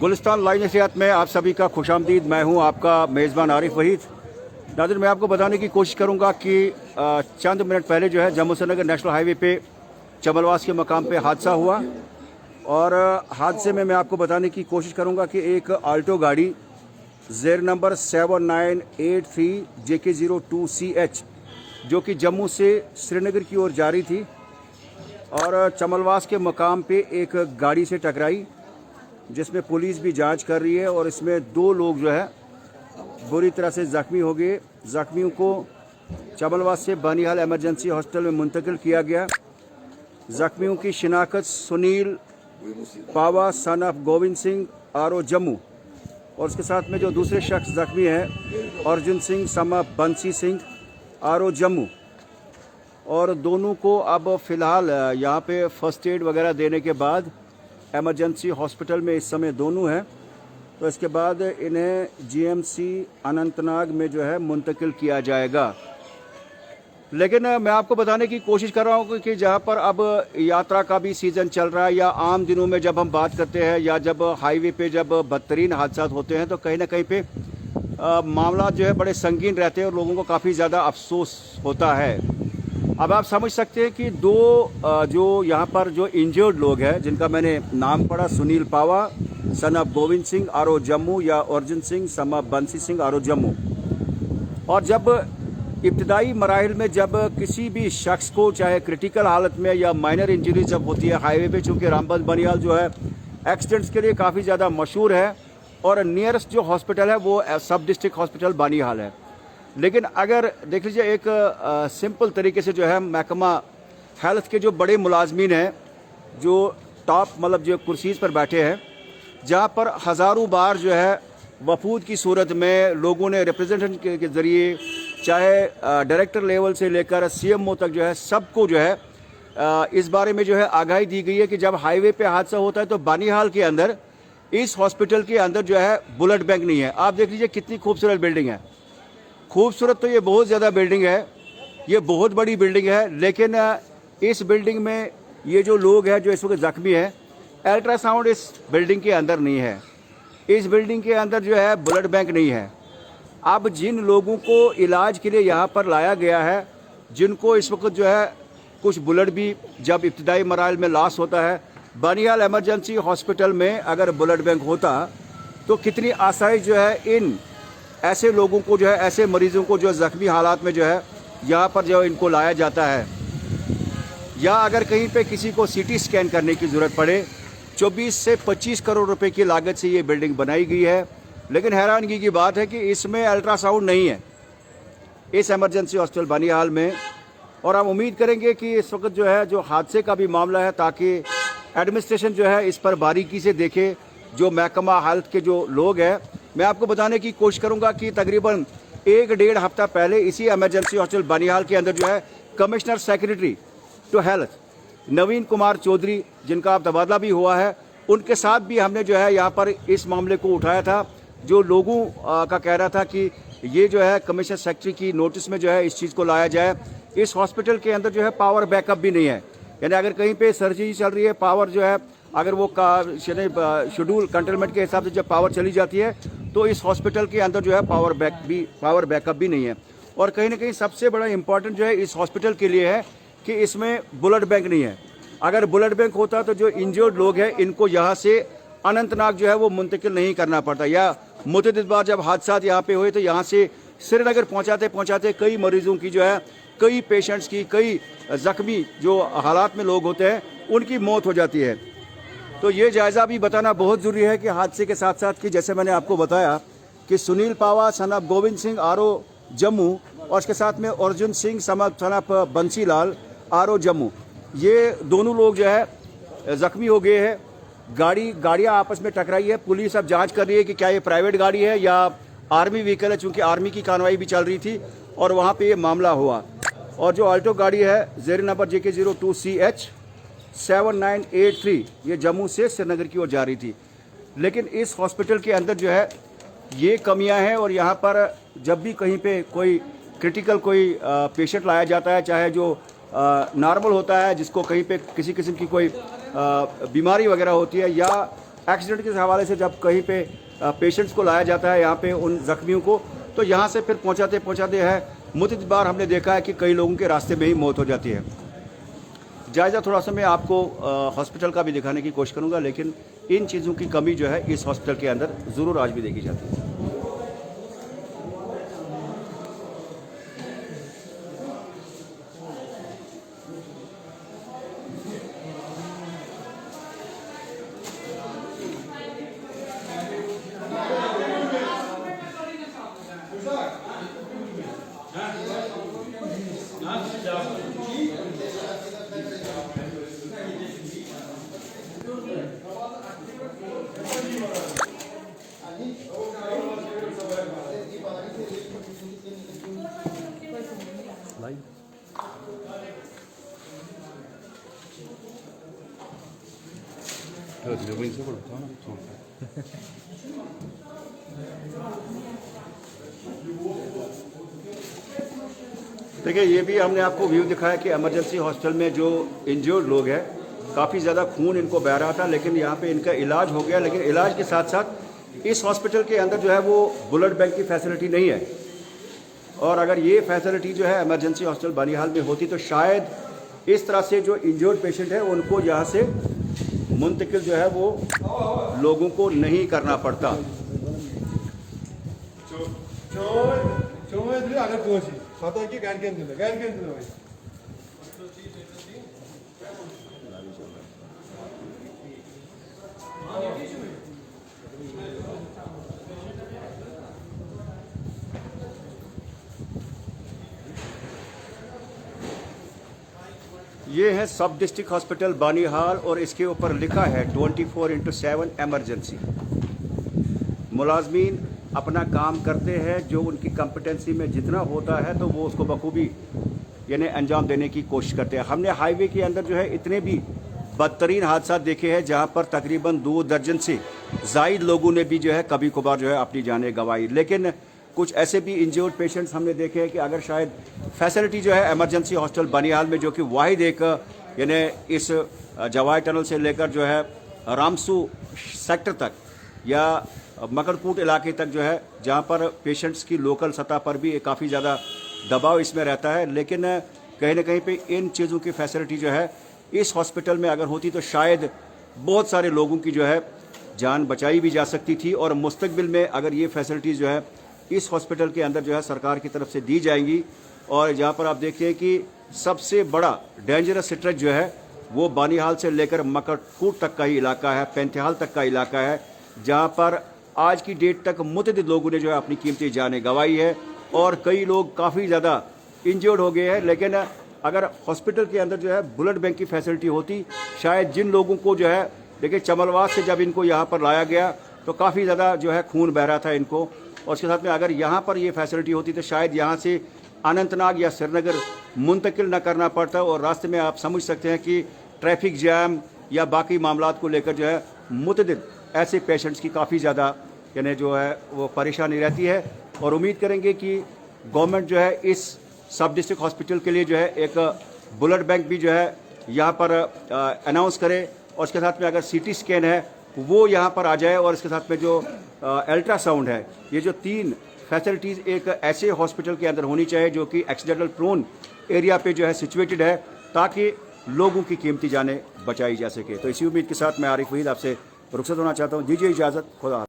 Gulistan line सेहत में आप सभी का खुशामदीद। मैं हूं आपका मेज़बान आरिफ वहीद। नाज़रीन, मैं आपको बताने की कोशिश करूंगा कि चंद मिनट पहले जो है जम्मू श्रीनगर नेशनल हाईवे पे चमलवास के मकाम पे हादसा हुआ और हादसे में मैं आपको बताने की कोशिश करूंगा कि एक आल्टो गाड़ी ज़ेर नंबर 7983 JK02CH जो कि जम्मू से श्रीनगर की ओर जा रही थी और चमलवास के मकाम पे एक गाड़ी से टकराई, जिसमें पुलिस भी जांच कर रही है और इसमें 2 लोग जो है बुरी तरह से ज़ख्मी हो गए। ज़ख्मियों को चमलवास से बानीहाल एमरजेंसी हॉस्पिटल में मुंतकिल किया गया। ज़ख्मियों की शिनाख्त Sunil Pawa son of Govind Singh RO Jammu और उसके साथ में जो दूसरे शख्स ज़ख्मी हैं अर्जुन सिंह सन ऑफ बंसी सिंह आरओ जम्मू, और दोनों को अब फ़िलहाल यहाँ पे फ़र्स्ट एड वगैरह देने के बाद एमरजेंसी हॉस्पिटल में इस समय दोनों हैं। तो इसके बाद इन्हें जीएमसी अनंतनाग में जो है मुंतकिल किया जाएगा। लेकिन मैं आपको बताने की कोशिश कर रहा हूँ कि जहाँ पर अब यात्रा का भी सीज़न चल रहा है या आम दिनों में जब हम बात करते हैं या जब हाईवे पे जब बदतरीन हादसा होते हैं तो कहीं ना कहीं पे मामला जो है बड़े संगीन रहते हैं और लोगों को काफ़ी ज़्यादा अफसोस होता है। अब आप समझ सकते हैं कि 2 जो यहाँ पर जो इंजर्ड लोग हैं जिनका मैंने नाम पढ़ा, Sunil Pawa son of Govind Singh RO Jammu या अर्जुन सिंह सन ऑफ बंसी सिंह आरओ जम्मू, और जब इब्तदाई मराहिल में जब किसी भी शख्स को चाहे क्रिटिकल हालत में या माइनर इंजरी जब होती है हाईवे पे, चूँकि रामबन बनियाल जो है एक्सीडेंट्स के लिए काफ़ी ज़्यादा मशहूर है और नियरेस्ट जो हॉस्पिटल है वो सब डिस्ट्रिक्ट हॉस्पिटल बानीहाल है। लेकिन अगर देख लीजिए एक सिंपल तरीके से जो है महकमा हेल्थ के जो बड़े मुलाजमीन हैं जो टॉप मतलब जो कुर्सीज़ पर बैठे हैं, जहाँ पर हज़ारों बार जो है वफूद की सूरत में लोगों ने रिप्रेजेंटेशन के ज़रिए चाहे डायरेक्टर लेवल से लेकर सीएमओ तक जो है सबको जो है इस बारे में जो है आगाही दी गई है कि जब हाईवे पे हादसा होता है तो बानीहाल के अंदर इस हॉस्पिटल के अंदर जो है ब्लड बैंक नहीं है। आप देख लीजिए कितनी खूबसूरत बिल्डिंग है। खूबसूरत तो ये बहुत ज़्यादा बिल्डिंग है, ये बहुत बड़ी बिल्डिंग है, लेकिन इस बिल्डिंग में ये जो लोग हैं जो इस वक्त ज़ख्मी हैं, अल्ट्रासाउंड इस बिल्डिंग के अंदर नहीं है। इस बिल्डिंग के अंदर जो है ब्लड बैंक नहीं है। अब जिन लोगों को इलाज के लिए यहाँ पर लाया गया है, जिनको इस वक्त जो है कुछ ब्लड भी जब इब्तदाई मराहल में लॉस होता है, बानीहाल एमरजेंसी हॉस्पिटल में अगर ब्लड बैंक होता तो कितनी आसाइश जो है इन ऐसे लोगों को जो है ऐसे मरीज़ों को जो ज़ख्मी हालात में जो है यहाँ पर जो इनको लाया जाता है। या अगर कहीं पे किसी को सीटी स्कैन करने की ज़रूरत पड़े, 24 से 25 करोड़ रुपए की लागत से ये बिल्डिंग बनाई गई है। लेकिन हैरानगी की बात है कि इसमें अल्ट्रासाउंड नहीं है इस एमरजेंसी हॉस्पिटल बानीहाल में। और हम उम्मीद करेंगे कि इस वक्त जो है जो हादसे का भी मामला है, ताकि एडमिनिस्ट्रेशन जो है इस पर बारीकी से देखे। जो महकमा हेल्थ के जो लोग हैं, मैं आपको बताने की कोशिश करूंगा कि तकरीबन 1-1.5 हफ्ता पहले इसी एमरजेंसी हॉस्पिटल बानीहाल के अंदर जो है कमिश्नर सेक्रेटरी टू हेल्थ नवीन कुमार चौधरी, जिनका अब तबादला भी हुआ है, उनके साथ भी हमने जो है यहाँ पर इस मामले को उठाया था। जो लोगों का कहना था कि ये जो है कमिश्नर सेक्रेटरी की नोटिस में जो है इस चीज़ को लाया जाए। इस हॉस्पिटल के अंदर जो है पावर बैकअप भी नहीं है, यानी अगर कहीं पे सर्जरी चल रही है, पावर जो है अगर वो शेड्यूल कंटेनमेंट के हिसाब से जब पावर चली जाती है तो इस हॉस्पिटल के अंदर जो है पावर बैकअप भी नहीं है। और कहीं ना कहीं सबसे बड़ा इंपॉर्टेंट जो है इस हॉस्पिटल के लिए है कि इसमें ब्लड बैंक नहीं है। अगर ब्लड बैंक होता तो जो इंजर्ड लोग हैं इनको यहाँ से अनंतनाग जो है वो मुंतकिल नहीं करना पड़ता, या मुतअद्दिद बार जब हादसा यहाँ पे हुए तो यहाँ से श्रीनगर पहुँचाते पहुँचाते कई मरीजों की जो है, कई पेशेंट्स की, कई ज़ख्मी जो हालात में लोग होते हैं उनकी मौत हो जाती है। तो ये जायज़ा भी बताना बहुत ज़रूरी है कि हादसे के साथ साथ कि जैसे मैंने आपको बताया कि Sunil Pawa son of Govind Singh RO Jammu और उसके साथ में Arjun Singh son of Bansi Lal RO Jammu, ये दोनों लोग जो है ज़ख्मी हो गए हैं। गाड़ियाँ आपस में टकराई है। पुलिस अब जांच कर रही है कि क्या ये प्राइवेट गाड़ी है या आर्मी व्हीकल है, चूँकि आर्मी की कार्रवाई भी चल रही थी और वहाँ पे ये मामला हुआ। और जो आल्टो गाड़ी है ज़ेर नंबर JK02CH 7983, ये जम्मू से श्रीनगर की ओर जा रही थी। लेकिन इस हॉस्पिटल के अंदर जो है ये कमियां हैं और यहाँ पर जब भी कहीं पे कोई क्रिटिकल कोई पेशेंट लाया जाता है, चाहे जो नॉर्मल होता है जिसको कहीं पे किसी किस्म की कोई बीमारी वगैरह होती है, या एक्सीडेंट के हवाले से जब कहीं पे पेशेंट्स को लाया जाता है यहाँ पे उन जख्मियों को, तो यहाँ से फिर पहुँचाते पहुँचाते है मुतअद्दिद बार हमने देखा है कि कई लोगों के रास्ते में ही मौत हो जाती है। जायज़ा थोड़ा सा मैं आपको हॉस्पिटल का भी दिखाने की कोशिश करूँगा, लेकिन इन चीज़ों की कमी जो है इस हॉस्पिटल के अंदर ज़रूर आज भी देखी जाती है। देखिए, ये भी हमने आपको व्यू दिखाया कि इमरजेंसी हॉस्पिटल में जो इंजर्ड लोग हैं, काफ़ी ज़्यादा खून इनको बह रहा था, लेकिन यहाँ पे इनका इलाज हो गया। लेकिन इलाज के साथ साथ इस हॉस्पिटल के अंदर जो है वो ब्लड बैंक की फैसिलिटी नहीं है, और अगर ये फैसिलिटी जो है इमरजेंसी हॉस्पिटल बनिहाल में होती तो शायद इस तरह से जो इंजर्ड पेशेंट है उनको यहाँ से मुंतकिल जो है वो लोगों को नहीं करना पड़ता। ये है सब डिस्ट्रिक्ट हॉस्पिटल बानीहाल और इसके ऊपर लिखा है 24/7 एमरजेंसी। मुलाजमीन अपना काम करते हैं, जो उनकी कॉम्पिटेंसी में जितना होता है तो वो उसको बखूबी यानी अंजाम देने की कोशिश करते हैं। हमने हाईवे के अंदर जो है इतने भी बदतरीन हादसा देखे हैं जहां पर तकरीबन 2 दर्जन से जायद लोगों ने भी जो है कभी कभार जो है अपनी जानें गंवाई। लेकिन कुछ ऐसे भी इंजर्ड पेशेंट्स हमने देखे हैं कि अगर शायद फैसिलिटी जो है इमरजेंसी हॉस्पिटल बनिहाल में, जो कि वाहिद एक यानी इस जवाई टनल से लेकर जो है रामसू सेक्टर तक या मकरकूट इलाके तक जो है, जहां पर पेशेंट्स की लोकल सतह पर भी काफ़ी ज़्यादा दबाव इसमें रहता है। लेकिन कहीं ना कहीं पे इन चीज़ों की फैसिलिटी जो है इस हॉस्पिटल में अगर होती तो शायद बहुत सारे लोगों की जो है जान बचाई भी जा सकती थी। और मुस्तकबिल में अगर ये फैसिलिटीज़ जो है इस हॉस्पिटल के अंदर जो है सरकार की तरफ से दी जाएंगी, और जहाँ पर आप देखिए कि सबसे बड़ा डेंजरस स्ट्रेच जो है वो बानीहाल से लेकर मकरकूट तक का ही इलाका है, पैंतिहाल तक का इलाका है, जहाँ पर आज की डेट तक मुतअद्दिद लोगों ने जो है अपनी कीमती जानें गंवाई है और कई लोग काफ़ी ज़्यादा इंजर्ड हो गए हैं। लेकिन अगर हॉस्पिटल के अंदर जो है ब्लड बैंक की फैसिलिटी होती, शायद जिन लोगों को जो है, देखिए चमलवास से जब इनको यहाँ पर लाया गया तो काफ़ी ज़्यादा जो है खून बह रहा था इनको, और उसके साथ में अगर यहाँ पर ये फैसिलिटी होती तो शायद यहाँ से अनंतनाग या श्रीनगर मुंतकिल न करना पड़ता। और रास्ते में आप समझ सकते हैं कि ट्रैफिक जैम या बाकी मामलात को लेकर जो है मुतअद्दिद ऐसे पेशेंट्स की काफ़ी ज़्यादा यानी जो है वो परेशानी रहती है। और उम्मीद करेंगे कि गवर्नमेंट जो है इस सब डिस्ट्रिक्ट हॉस्पिटल के लिए जो है एक ब्लड बैंक भी जो है यहाँ पर अनाउंस करे, और उसके साथ में अगर CT स्कैन है वो यहाँ पर आ जाए, और इसके साथ में जो अल्ट्रासाउंड है, ये जो 3 फैसिलिटीज़ एक ऐसे हॉस्पिटल के अंदर होनी चाहिए जो कि एक्सीडेंटल प्रोन एरिया पे जो है सिचुएटेड है, ताकि लोगों की कीमती जानें बचाई जा सके। तो इसी उम्मीद के साथ मैं आरिफ वहीद आपसे रुखसत होना चाहता हूँ। दीजिए इजाज़त, खुदा।